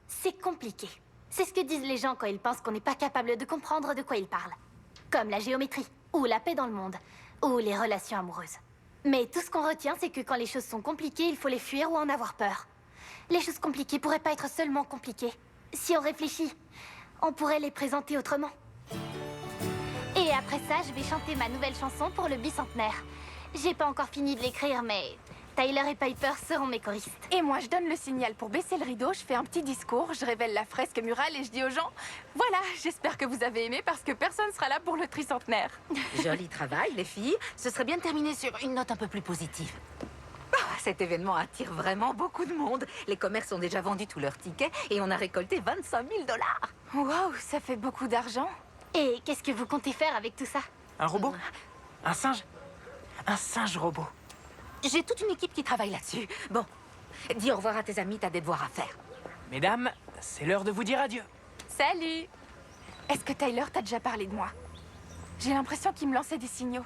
c'est compliqué. C'est ce que disent les gens quand ils pensent qu'on n'est pas capable de comprendre de quoi ils parlent. Comme la géométrie, ou la paix dans le monde, ou les relations amoureuses. Mais tout ce qu'on retient, c'est que quand les choses sont compliquées, il faut les fuir ou en avoir peur. Les choses compliquées pourraient pas être seulement compliquées. Si on réfléchit, on pourrait les présenter autrement. Et après ça, je vais chanter ma nouvelle chanson pour le bicentenaire. J'ai pas encore fini de l'écrire, mais Tyler et Piper seront mes choristes. Et moi, je donne le signal pour baisser le rideau, je fais un petit discours, je révèle la fresque murale et je dis aux gens « Voilà, j'espère que vous avez aimé parce que personne sera là pour le tricentenaire. » Joli travail, les filles. Ce serait bien de terminer sur une note un peu plus positive. Cet événement attire vraiment beaucoup de monde. Les commerces ont déjà vendu tous leurs tickets et on a récolté 25 000 $. Waouh, ça fait beaucoup d'argent. Et qu'est-ce que vous comptez faire avec tout ça? Un robot? Un singe? Un singe robot. J'ai toute une équipe qui travaille là-dessus. Bon, dis au revoir à tes amis, t'as des devoirs à faire. Mesdames, c'est l'heure de vous dire adieu. Salut! Est-ce que Tyler t'a déjà parlé de moi? J'ai l'impression qu'il me lançait des signaux.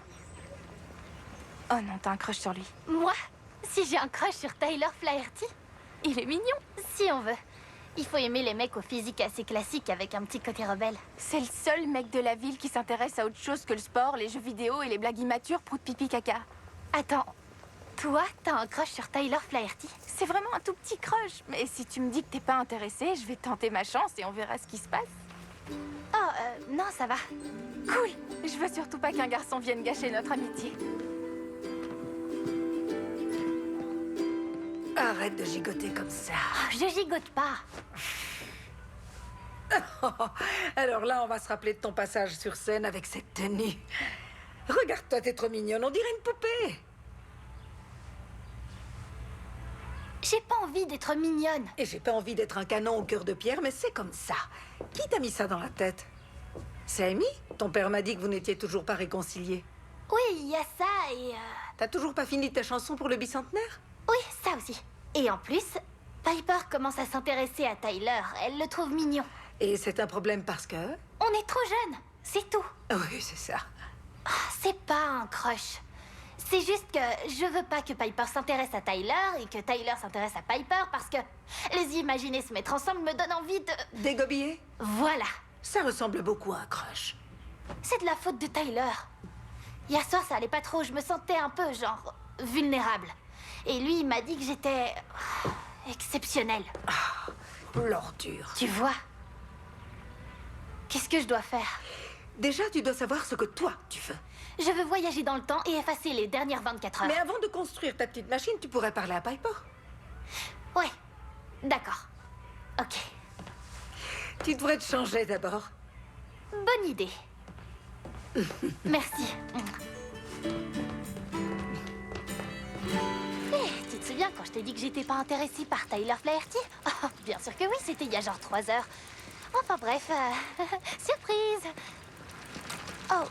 Oh non, t'as un crush sur lui. Moi? Si j'ai un crush sur Tyler Flaherty? Il est mignon. Si on veut. Il faut aimer les mecs au physique assez classique avec un petit côté rebelle. C'est le seul mec de la ville qui s'intéresse à autre chose que le sport, les jeux vidéo et les blagues immatures prout pipi caca. Attends, toi, t'as un crush sur Tyler Flaherty? C'est vraiment un tout petit crush. Mais si tu me dis que t'es pas intéressée, je vais tenter ma chance et on verra ce qui se passe. Oh, non, ça va. Cool. Je veux surtout pas qu'un garçon vienne gâcher notre amitié. Arrête de gigoter comme ça. Oh, je gigote pas. Alors là, on va se rappeler de ton passage sur scène avec cette tenue. Regarde-toi, t'es trop mignonne, on dirait une poupée. J'ai pas envie d'être mignonne. Et j'ai pas envie d'être un canon au cœur de pierre, mais c'est comme ça. Qui t'a mis ça dans la tête? C'est Amy? Ton père m'a dit que vous n'étiez toujours pas réconciliés. Oui, il y a ça et... T'as toujours pas fini ta chanson pour le bicentenaire? Oui, ça aussi. Et en plus, Piper commence à s'intéresser à Tyler. Elle le trouve mignon. Et c'est un problème parce que... On est trop jeunes, c'est tout. Oui, c'est ça. Ah, c'est pas un crush. C'est juste que je veux pas que Piper s'intéresse à Tyler et que Tyler s'intéresse à Piper parce que les imaginer se mettre ensemble me donne envie de... Dégobiller? Voilà. Ça ressemble beaucoup à un crush. C'est de la faute de Tyler. Hier soir, ça allait pas trop. Je me sentais un peu, genre, vulnérable. Et lui, il m'a dit que j'étais... exceptionnelle. L'ordure. Tu vois? Qu'est-ce que je dois faire? Déjà, tu dois savoir ce que toi, tu veux. Je veux voyager dans le temps et effacer les dernières 24 heures. Mais avant de construire ta petite machine, tu pourrais parler à Piper. Ouais, d'accord. Ok, Tu devrais te changer d'abord. bonne idée. Merci. Tu te souviens quand je t'ai dit que j'étais pas intéressée par Tyler Flaherty? Oh, bien sûr que oui, c'était il y a genre 3 heures. Enfin bref, surprise. Oh,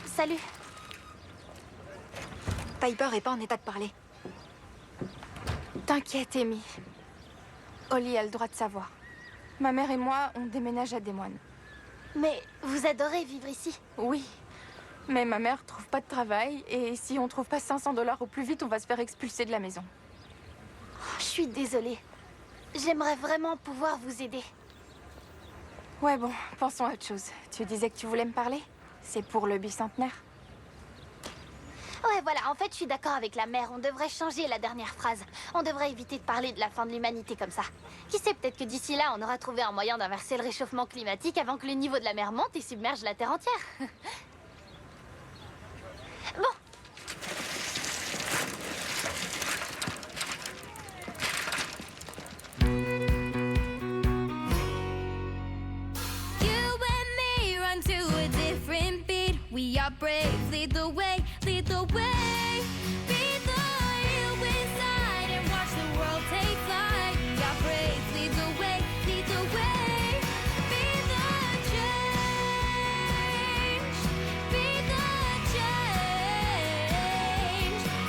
salut. Piper est pas en état de parler. T'inquiète, Amy. Holly a le droit de savoir. Ma mère et moi, on déménage à Des Moines. Mais vous adorez vivre ici? Oui. Mais ma mère trouve pas de travail et si on trouve pas 500 $ au plus vite, on va se faire expulser de la maison. Oh, je suis désolée. J'aimerais vraiment pouvoir vous aider. Ouais, bon, pensons à autre chose. Tu disais que tu voulais me parler? C'est pour le bicentenaire. Ouais, voilà, en fait, je suis d'accord avec la mère. On devrait changer la dernière phrase. On devrait éviter de parler de la fin de l'humanité comme ça. Qui sait, peut-être que d'ici là, on aura trouvé un moyen d'inverser le réchauffement climatique avant que le niveau de la mer monte et submerge la Terre entière. Bon. You and me run to a different beat. We are brave, lead the way, lead the way. Be the hero inside and watch the world take flight. We are brave, lead the way, lead the way. Be the change, be the change.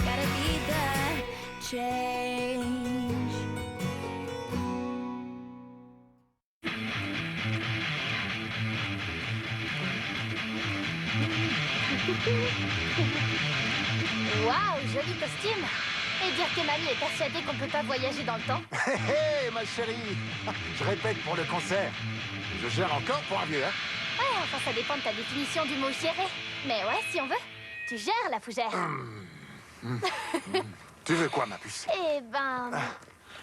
Gotta be the change. Waouh, joli costume. Et dire que mamie est persuadée qu'on peut pas voyager dans le temps. Hé, hé, ma chérie. Je répète pour le concert. Je gère encore pour un vieux, hein. Ouais, enfin, ça dépend de ta définition du mot gérer. Mais ouais, si on veut. Tu gères la fougère. Tu veux quoi, ma puce? Eh ben...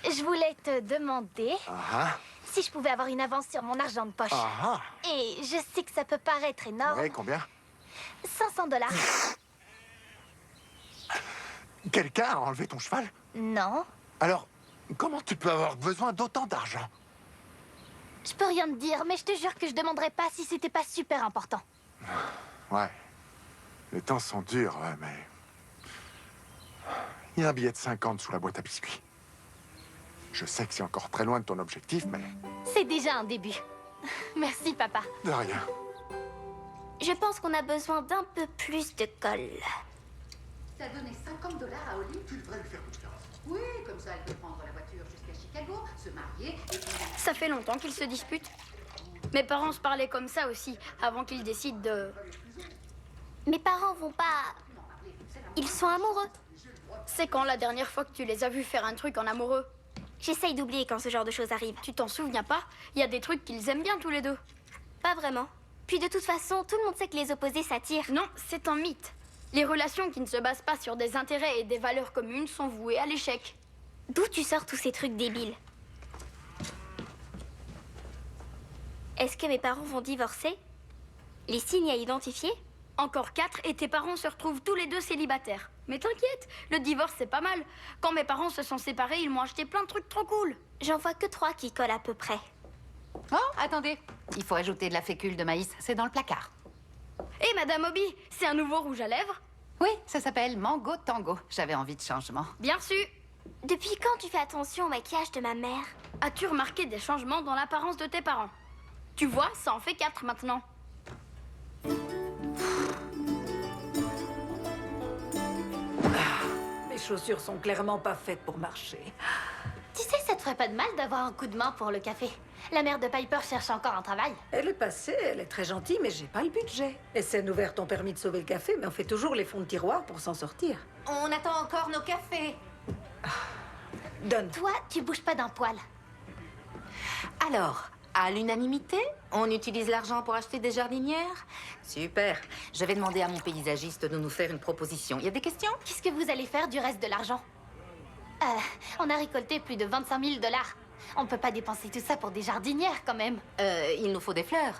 Je voulais te demander Ah si je pouvais avoir une avance sur mon argent de poche. ah. Et je sais que ça peut paraître énorme. Ouais, combien? 500 $. Quelqu'un a enlevé ton cheval? Non. Alors, comment tu peux avoir besoin d'autant d'argent? Je peux rien te dire, mais je te jure que je demanderais pas si c'était pas super important. Ouais. Les temps sont durs, ouais, mais... Il y a un billet de 50 sous la boîte à biscuits. Je sais que c'est encore très loin de ton objectif, mais... C'est déjà un début. Merci, papa. De rien. Je pense qu'on a besoin d'un peu plus de colle. T'as donné 50 $ à Oli? Tu devrais lui faire confiance. Oui, comme ça elle peut prendre la voiture jusqu'à Chicago, se marier et puis... Ça fait longtemps qu'ils se disputent. Mes parents se parlaient comme ça aussi, avant qu'ils décident de... Mes parents vont pas... Ils sont amoureux. C'est quand la dernière fois que tu les as vus faire un truc en amoureux? J'essaye d'oublier quand ce genre de choses arrive. Tu t'en souviens pas? Il y a des trucs qu'ils aiment bien tous les deux. Pas vraiment. Puis de toute façon, tout le monde sait que les opposés s'attirent. Non, c'est un mythe. Les relations qui ne se basent pas sur des intérêts et des valeurs communes sont vouées à l'échec. D'où tu sors tous ces trucs débiles? Est-ce que mes parents vont divorcer? Les signes à identifier? Encore 4 et tes parents se retrouvent tous les deux célibataires. Mais t'inquiète, le divorce c'est pas mal. Quand mes parents se sont séparés, ils m'ont acheté plein de trucs trop cool. J'en vois que 3 qui collent à peu près. Oh, attendez. Il faut ajouter de la fécule de maïs. C'est dans le placard. Hé, Madame Obi, c'est un nouveau rouge à lèvres? Oui, ça s'appelle Mango Tango. J'avais envie de changement. Bien reçu. Depuis quand tu fais attention au maquillage de ma mère? As-tu remarqué des changements dans l'apparence de tes parents? Tu vois, ça en fait 4 maintenant. Mes chaussures sont clairement pas faites pour marcher. Tu sais, ça te ferait pas de mal d'avoir un coup de main pour le café. La mère de Piper cherche encore un travail. Elle est passée, elle est très gentille, mais j'ai pas le budget. Les scènes ouvertes ont permis de sauver le café, mais on fait toujours les fonds de tiroir pour s'en sortir. On attend encore nos cafés. Donne. Toi, tu bouges pas d'un poil. Alors, à l'unanimité, on utilise l'argent pour acheter des jardinières? Super. Je vais demander à mon paysagiste de nous faire une proposition. Il y a des questions? Qu'est-ce que vous allez faire du reste de l'argent? On a récolté plus de 25 000 $. On peut pas dépenser tout ça pour des jardinières, quand même. Il nous faut des fleurs.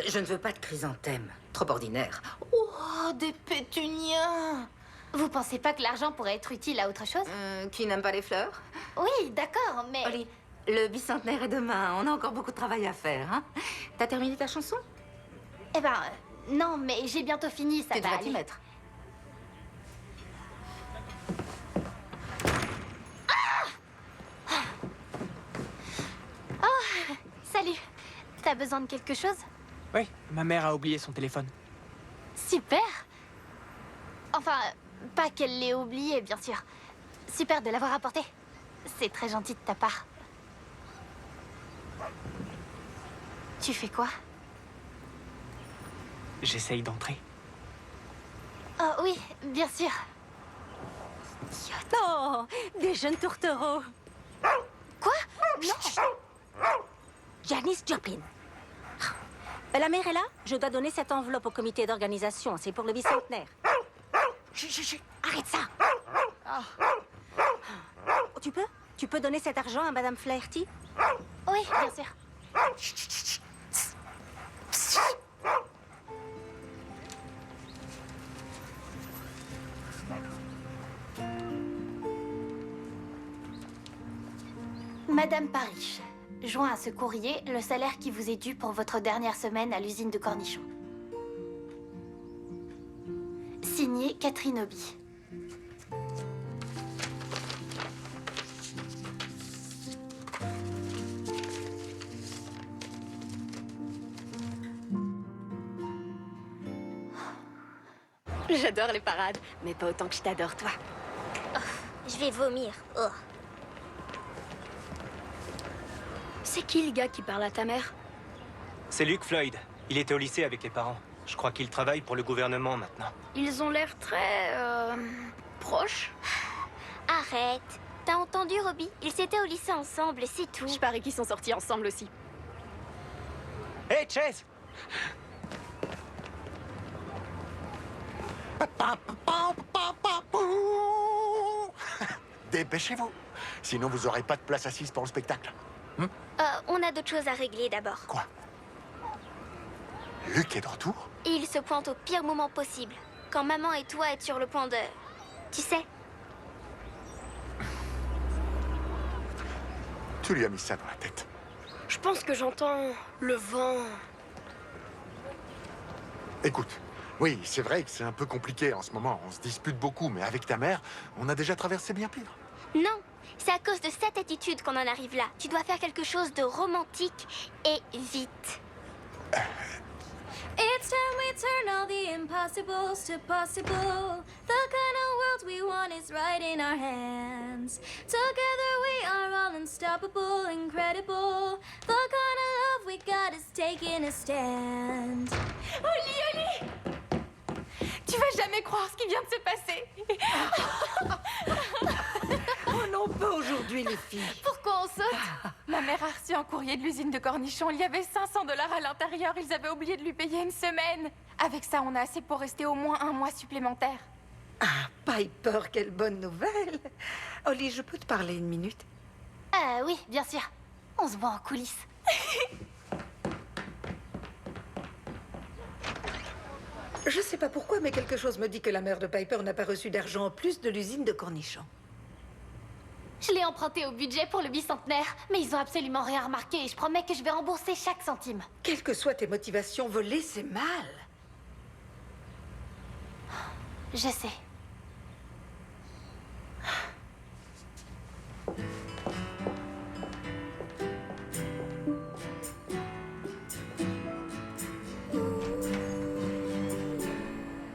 Je ne veux pas de chrysanthèmes. Trop ordinaire. Oh, des pétunias. Vous pensez pas que l'argent pourrait être utile à autre chose? Qui n'aime pas les fleurs? Oui, d'accord, mais... Oli, le bicentenaire est demain. On a encore beaucoup de travail à faire, hein? T'as terminé ta chanson? Eh ben, non, mais j'ai bientôt fini, ça Tu va devrais t'y aller. mettre. Salut. T'as besoin de quelque chose? Oui, ma mère a oublié son téléphone. Super. Enfin, pas qu'elle l'ait oublié, bien sûr. Super de l'avoir apporté. C'est très gentil de ta part. Tu fais quoi? J'essaye d'entrer. Oh oui, bien sûr. Oh, des jeunes tourtereaux. Quoi? Non. Janis Joplin. La mère est là? Je dois donner cette enveloppe au comité d'organisation. C'est pour le bicentenaire. Chut, chut, chut. Arrête ça. Tu peux? Tu peux donner cet argent à Madame Flaherty? Oui, bien sûr. Madame Parrish, joint à ce courrier le salaire qui vous est dû pour votre dernière semaine à l'usine de cornichons. Signé Catherine Obi. J'adore les parades, mais pas autant que je t'adore, toi. Je vais vomir. Oh. C'est qui le gars qui parle à ta mère? C'est Luke Floyd. Il était au lycée avec les parents. Je crois qu'il travaille pour le gouvernement maintenant. Ils ont l'air très... proches. Ah, arrête. T'as entendu, Robbie? Ils s'étaient au lycée ensemble, c'est tout. Je parie qu'ils sont sortis ensemble aussi. Hé, Chase! Dépêchez-vous. Sinon, vous aurez pas de place assise pour le spectacle. On a d'autres choses à régler d'abord. Quoi? Luc est de retour? Et il se pointe au pire moment possible. Quand maman et toi êtes sur le point de... Tu sais? Tu lui as mis ça dans la tête. Je pense que j'entends le vent. Écoute, oui, c'est vrai que c'est un peu compliqué en ce moment. On se dispute beaucoup, mais avec ta mère, on a déjà traversé bien pire. Non, c'est à cause de cette attitude qu'on en arrive là. Tu dois faire quelque chose de romantique et vite. It's time we turn all the impossibles to possible. The kind of world we want is right in our hands. Together we are all unstoppable, incredible. The kind of love we got is taking a stand. Oli! Tu vas jamais croire ce qui vient de se passer. Oh non, pas aujourd'hui, les filles. Pourquoi on saute? Ma mère a reçu un courrier de l'usine de cornichons. Il y avait 500 $ à l'intérieur. Ils avaient oublié de lui payer une semaine. Avec ça, on a assez pour rester au moins 1 mois supplémentaire. Ah, Piper, quelle bonne nouvelle. Oli, je peux te parler une minute? Oui, bien sûr. On se voit en coulisses. Je sais pas pourquoi, mais quelque chose me dit que la mère de Piper n'a pas reçu d'argent en plus de l'usine de cornichons. Je l'ai emprunté au budget pour le bicentenaire, mais ils ont absolument rien remarqué et je promets que je vais rembourser chaque centime. Quelles que soient tes motivations, voler, c'est mal. Je sais.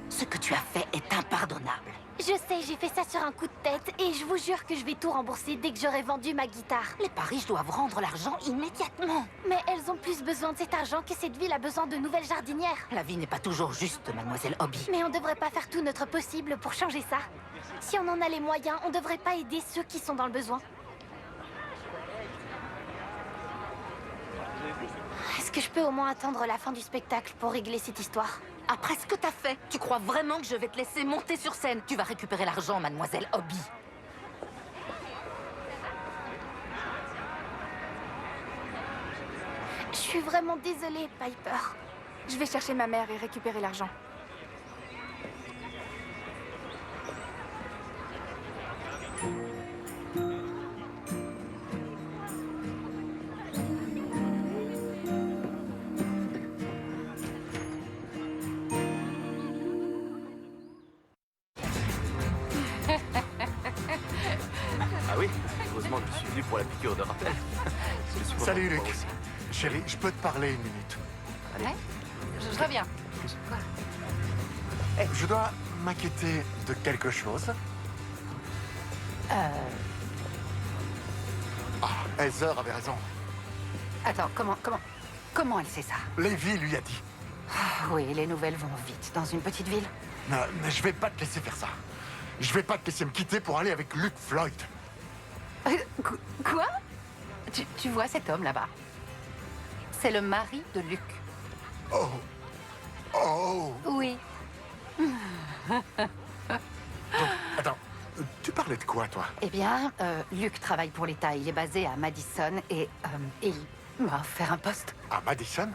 Ce que tu as fait est impardonnable. Je sais, j'ai fait ça sur un coup de tête et je vous jure que je vais tout rembourser dès que j'aurai vendu ma guitare. Les Paris doivent rendre l'argent immédiatement. Mais elles ont plus besoin de cet argent que cette ville a besoin de nouvelles jardinières. La vie n'est pas toujours juste, mademoiselle Hobby. Mais on devrait pas faire tout notre possible pour changer ça. Si on en a les moyens, on devrait pas aider ceux qui sont dans le besoin. Est-ce que je peux au moins attendre la fin du spectacle pour régler cette histoire? Après ce que t'as fait, tu crois vraiment que je vais te laisser monter sur scène? Tu vas récupérer l'argent, mademoiselle Hobby. Je suis vraiment désolée, Piper. Je vais chercher ma mère et récupérer l'argent. Ah oui? Heureusement que je suis venu pour la piqûre de rappel. Salut, Luc. Chérie, je peux te parler une minute? Ouais, je reviens. Je dois m'inquiéter de quelque chose? Heather avait raison. Attends, comment elle sait ça? Lévi lui a dit. Oui, les nouvelles vont vite dans une petite ville. Non, mais je vais pas te laisser faire ça. Je vais pas te laisser me quitter pour aller avec Luc Floyd. Quoi? Tu vois cet homme là-bas? C'est le mari de Luc. Oh. Oh. Oui. Attends, tu parlais de quoi, toi? Eh bien, Luc travaille pour l'État. Il est basé à Madison et il m'a offert un poste. À Madison?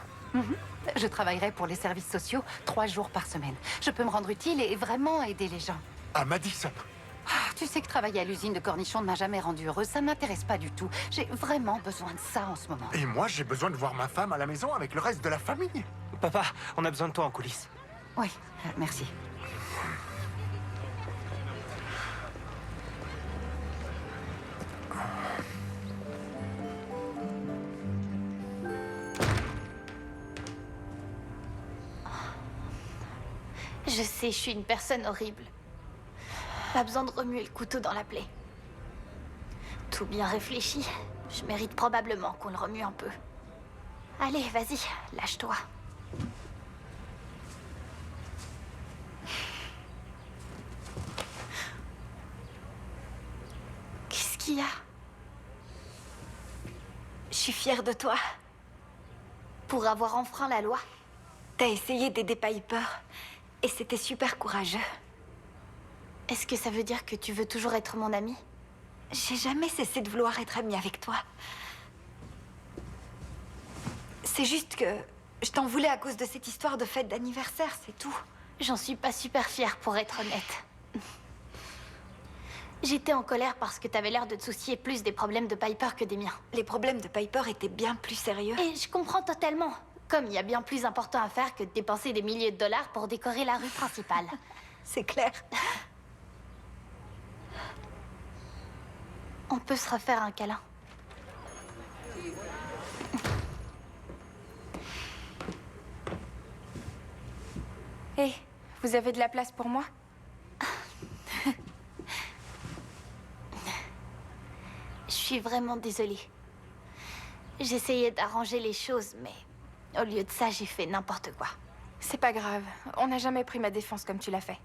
Je travaillerai pour les services sociaux 3 jours par semaine. Je peux me rendre utile et vraiment aider les gens. À Madison? Tu sais que travailler à l'usine de cornichons ne m'a jamais rendue heureuse. Ça ne m'intéresse pas du tout. J'ai vraiment besoin de ça en ce moment. Et moi, j'ai besoin de voir ma femme à la maison avec le reste de la famille. Papa, on a besoin de toi en coulisses. Oui, merci. Je sais, je suis une personne horrible. Pas besoin de remuer le couteau dans la plaie. Tout bien réfléchi. Je mérite probablement qu'on le remue un peu. Allez, vas-y, lâche-toi. Tia. Je suis fière de toi. Pour avoir enfreint la loi. T'as essayé d'aider Piper. Et c'était super courageux. Est-ce que ça veut dire que tu veux toujours être mon amie? J'ai jamais cessé de vouloir être amie avec toi. C'est juste que je t'en voulais à cause de cette histoire de fête d'anniversaire, c'est tout. J'en suis pas super fière, pour être honnête. J'étais en colère parce que t'avais l'air de te soucier plus des problèmes de Piper que des miens. Les problèmes de Piper étaient bien plus sérieux. Et je comprends totalement. Comme il y a bien plus important à faire que de dépenser des milliers de dollars pour décorer la rue principale. C'est clair. On peut se refaire un câlin. Hé, vous avez de la place pour moi? Je suis vraiment désolée. J'essayais d'arranger les choses, mais au lieu de ça, j'ai fait n'importe quoi. C'est pas grave. On n'a jamais pris ma défense comme tu l'as fait.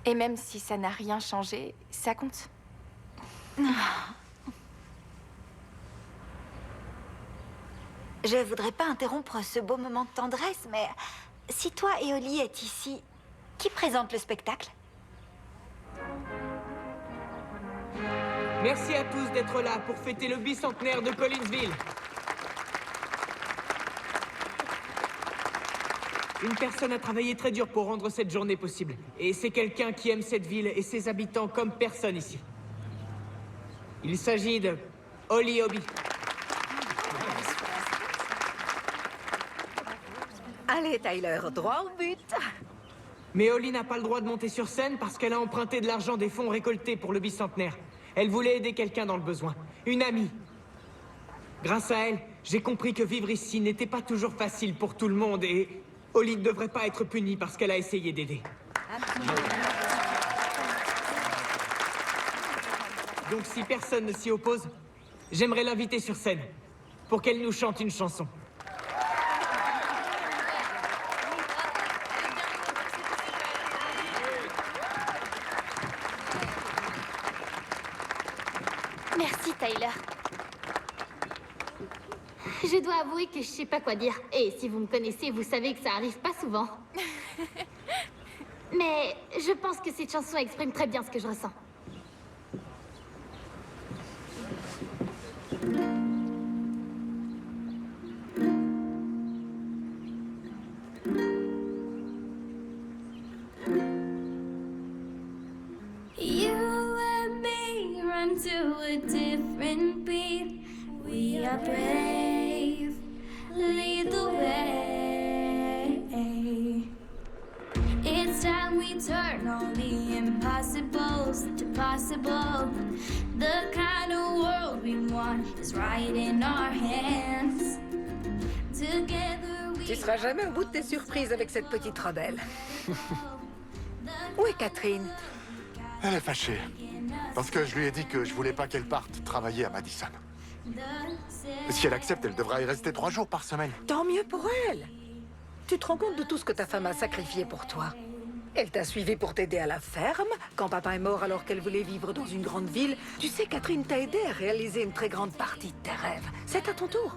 Et même si ça n'a rien changé, ça compte. Je voudrais pas interrompre ce beau moment de tendresse, mais si toi et Holly êtes ici, qui présente le spectacle? Merci à tous d'être là pour fêter le bicentenaire de Collinsville. Une personne a travaillé très dur pour rendre cette journée possible. Et c'est quelqu'un qui aime cette ville et ses habitants comme personne ici. Il s'agit de Holly Hobbie. Allez, Tyler, droit au but. Mais Holly n'a pas le droit de monter sur scène parce qu'elle a emprunté de l'argent des fonds récoltés pour le bicentenaire. Elle voulait aider quelqu'un dans le besoin. Une amie. Grâce à elle, j'ai compris que vivre ici n'était pas toujours facile pour tout le monde et Holly ne devrait pas être punie parce qu'elle a essayé d'aider. Donc si personne ne s'y oppose, j'aimerais l'inviter sur scène pour qu'elle nous chante une chanson. Merci, Tyler. Je dois avouer que je sais pas quoi dire. Et si vous me connaissez, vous savez que ça arrive pas souvent. Mais je pense que cette chanson exprime très bien ce que je ressens. You and me run to a different beat. We are brave, lead the way. It's time we turn all the impossibles to possible. The kind of world we want is right in our hands. Together we Tu seras jamais au bout de tes surprises avec cette petite rebelle. Où est Catherine? Elle est fâchée. Parce que je lui ai dit que je voulais pas qu'elle parte travailler à Madison. Si elle accepte, elle devra y rester 3 jours par semaine. Tant mieux pour elle. Tu te rends compte de tout ce que ta femme a sacrifié pour toi? Elle t'a suivi pour t'aider à la ferme, quand papa est mort alors qu'elle voulait vivre dans une grande ville. Tu sais, Catherine t'a aidé à réaliser une très grande partie de tes rêves. C'est à ton tour.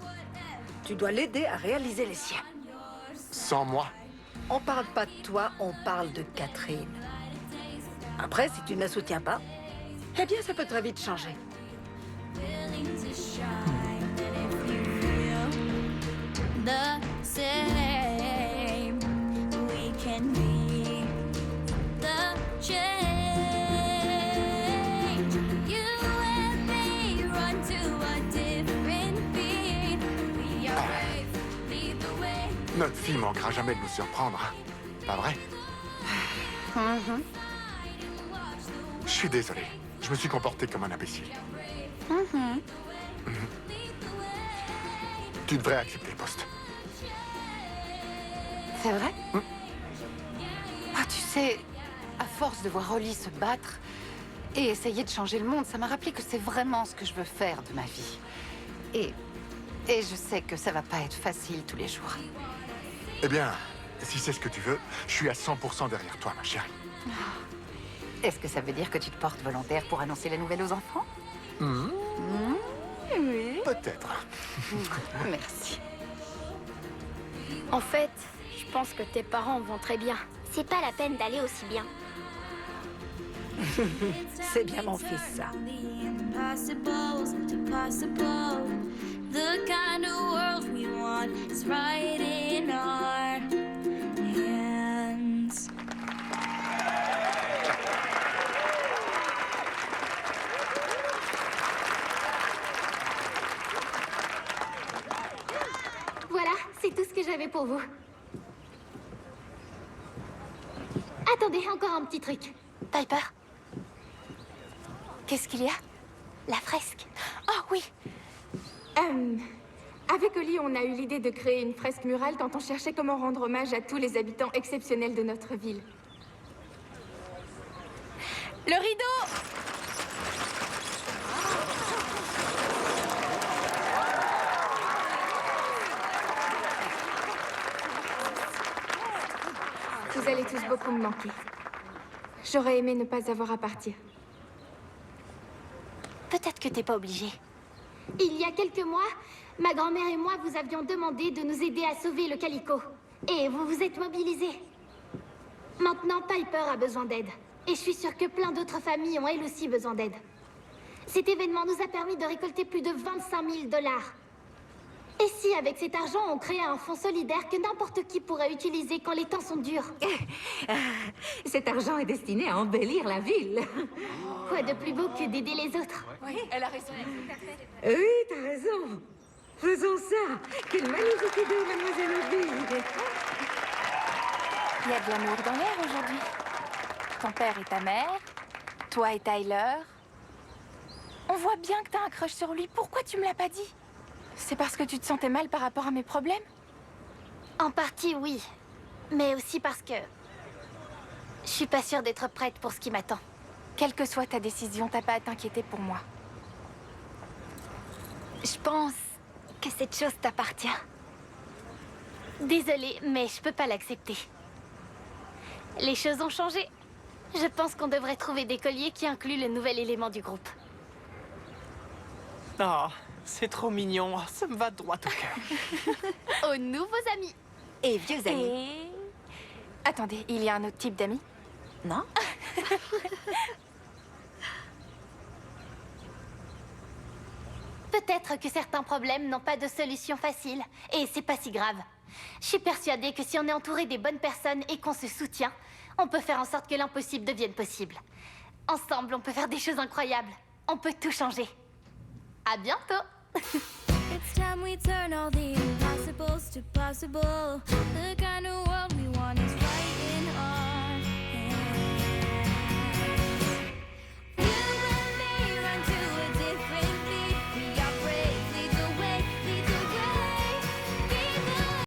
Tu dois l'aider à réaliser les siens. Sans moi? On parle pas de toi, on parle de Catherine. Après, si tu ne la soutiens pas, eh bien, ça peut très vite changer. the same. We can be the change. You and me run to a different beat. We are brave, lead the way. Notre fille manquera jamais de nous surprendre. Pas vrai? Je suis désolé. Je me suis comporté comme un imbécile. Tu devrais accepter le poste. C'est vrai? Ah, tu sais, à force de voir Holly se battre et essayer de changer le monde, ça m'a rappelé que c'est vraiment ce que je veux faire de ma vie. Et je sais que ça va pas être facile tous les jours. Eh bien, si c'est ce que tu veux, je suis à 100% derrière toi, ma chérie. Est-ce que ça veut dire que tu te portes volontaire pour annoncer la nouvelle aux enfants? Oui. Peut-être. Merci. En fait, je pense que tes parents vont très bien. C'est pas la peine d'aller aussi bien. C'est bien mon fils, ça. The kind of world we want is right in our hands. Voilà, c'est tout ce que j'avais pour vous. Attendez, encore un petit truc. Piper. Qu'est-ce qu'il y a? La fresque. Oh oui. Avec Oli, on a eu l'idée de créer une fresque murale quand on cherchait comment rendre hommage à tous les habitants exceptionnels de notre ville. Le rideau! Vous allez tous beaucoup me manquer. J'aurais aimé ne pas avoir à partir. Peut-être que t'es pas obligé. Il y a quelques mois, ma grand-mère et moi vous avions demandé de nous aider à sauver le Calico. Et vous vous êtes mobilisés. Maintenant, Piper a besoin d'aide. Et je suis sûre que plein d'autres familles ont elles aussi besoin d'aide. Cet événement nous a permis de récolter plus de 25 000 $. Et si, avec cet argent, on créait un fonds solidaire que n'importe qui pourrait utiliser quand les temps sont durs? Cet argent est destiné à embellir la ville. Quoi de plus beau que d'aider les autres? Oui, elle a raison. Oui, t'as raison. Faisons ça. Quelle magnifique idée, mademoiselle Obi. Il y a de l'amour dans l'air aujourd'hui. Ton père et ta mère, toi et Tyler. On voit bien que t'as un crush sur lui. Pourquoi tu me l'as pas dit? C'est parce que tu te sentais mal par rapport à mes problèmes? En partie, oui. Mais aussi parce que... je suis pas sûre d'être prête pour ce qui m'attend. Quelle que soit ta décision, t'as pas à t'inquiéter pour moi. Je pense que cette chose t'appartient. Désolée, mais je peux pas l'accepter. Les choses ont changé. Je pense qu'on devrait trouver des colliers qui incluent le nouvel élément du groupe. Oh, c'est trop mignon. Ça me va droit au cœur. Aux nouveaux amis. Et vieux amis. Et... Attendez, il y a un autre type d'amis? Non? Peut-être que certains problèmes n'ont pas de solution facile. Et c'est pas si grave. Je suis persuadée que si on est entouré des bonnes personnes et qu'on se soutient, on peut faire en sorte que l'impossible devienne possible. Ensemble, on peut faire des choses incroyables. On peut tout changer. À bientôt. It's time we turn all the impossibles to possible. The kind of